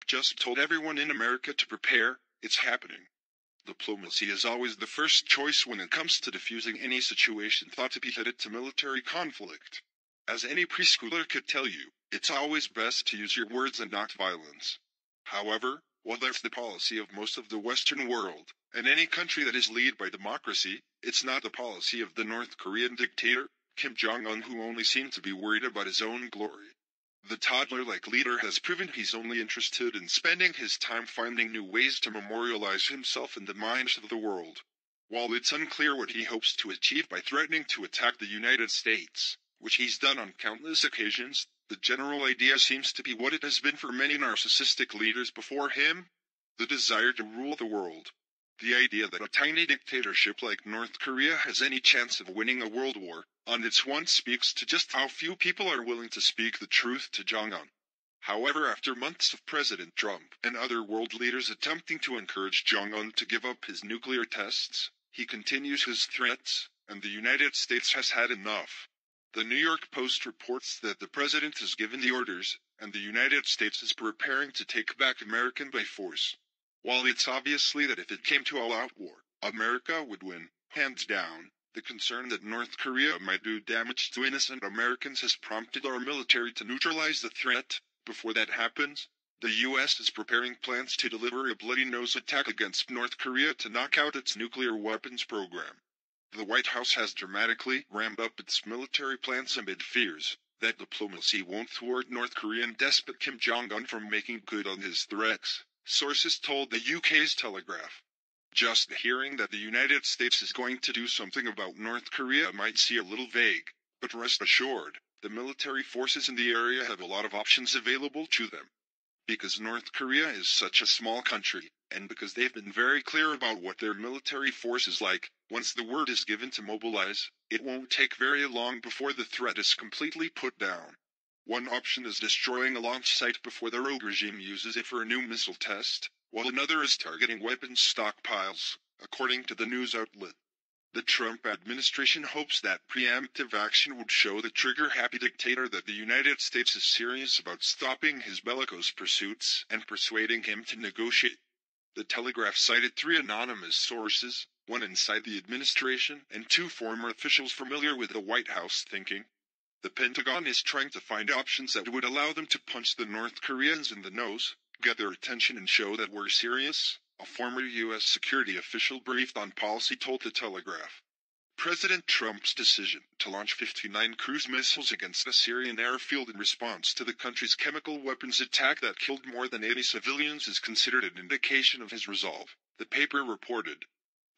just told everyone in America to prepare, it's happening. Diplomacy is always the first choice when it comes to diffusing any situation thought to be headed to military conflict. As any preschooler could tell you, it's always best to use your words and not violence. However, while that's the policy of most of the Western world, and any country that is led by democracy, it's not the policy of the North Korean dictator, Kim Jong-un, who only seemed to be worried about his own glory. The toddler-like leader has proven he's only interested in spending his time finding new ways to memorialize himself in the minds of the world. While it's unclear what he hopes to achieve by threatening to attack the United States, which he's done on countless occasions, the general idea seems to be what it has been for many narcissistic leaders before him: the desire to rule the world. The idea that a tiny dictatorship like North Korea has any chance of winning a world war on its own speaks to just how few people are willing to speak the truth to Jong-un. However, after months of President Trump and other world leaders attempting to encourage Jong-un to give up his nuclear tests, he continues his threats, and the United States has had enough. The New York Post reports that the president has given the orders, and the United States is preparing to take back America by force. While it's obviously that if it came to all-out war, America would win, hands down, the concern that North Korea might do damage to innocent Americans has prompted our military to neutralize the threat. Before that happens, the U.S. is preparing plans to deliver a bloody-nose attack against North Korea to knock out its nuclear weapons program. The White House has dramatically ramped up its military plans amid fears that diplomacy won't thwart North Korean despot Kim Jong-un from making good on his threats, sources told the UK's Telegraph. Just hearing that the United States is going to do something about North Korea might seem a little vague, but rest assured, the military forces in the area have a lot of options available to them. Because North Korea is such a small country, and because they've been very clear about what their military force is like, once the word is given to mobilize, it won't take very long before the threat is completely put down. One option is destroying a launch site before the rogue regime uses it for a new missile test, while another is targeting weapons stockpiles, according to the news outlet. The Trump administration hopes that preemptive action would show the trigger-happy dictator that the United States is serious about stopping his bellicose pursuits and persuading him to negotiate. The Telegraph cited 3 anonymous sources, one inside the administration and 2 former officials familiar with the White House thinking. The Pentagon is trying to find options that would allow them to punch the North Koreans in the nose, get their attention and show that we're serious, a former U.S. security official briefed on policy told the Telegraph. President Trump's decision to launch 59 cruise missiles against a Syrian airfield in response to the country's chemical weapons attack that killed more than 80 civilians is considered an indication of his resolve, the paper reported.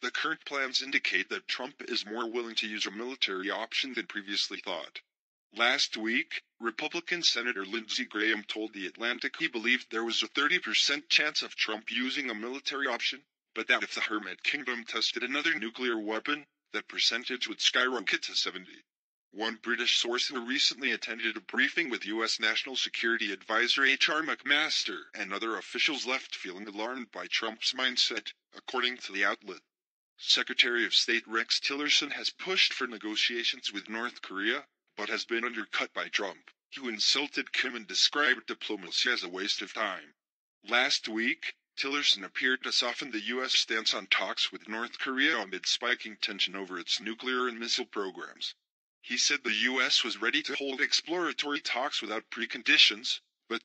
The current plans indicate that Trump is more willing to use a military option than previously thought. Last week, Republican Senator Lindsey Graham told The Atlantic he believed there was a 30% chance of Trump using a military option, but that if the Hermit Kingdom tested another nuclear weapon, that percentage would skyrocket to 70. One British source who recently attended a briefing with U.S. National Security Advisor H.R. McMaster and other officials left feeling alarmed by Trump's mindset, according to the outlet. Secretary of State Rex Tillerson has pushed for negotiations with North Korea, but has been undercut by Trump, who insulted Kim and described diplomacy as a waste of time. Last week, Tillerson appeared to soften the U.S. stance on talks with North Korea amid spiking tension over its nuclear and missile programs. He said the U.S. was ready to hold exploratory talks without preconditions,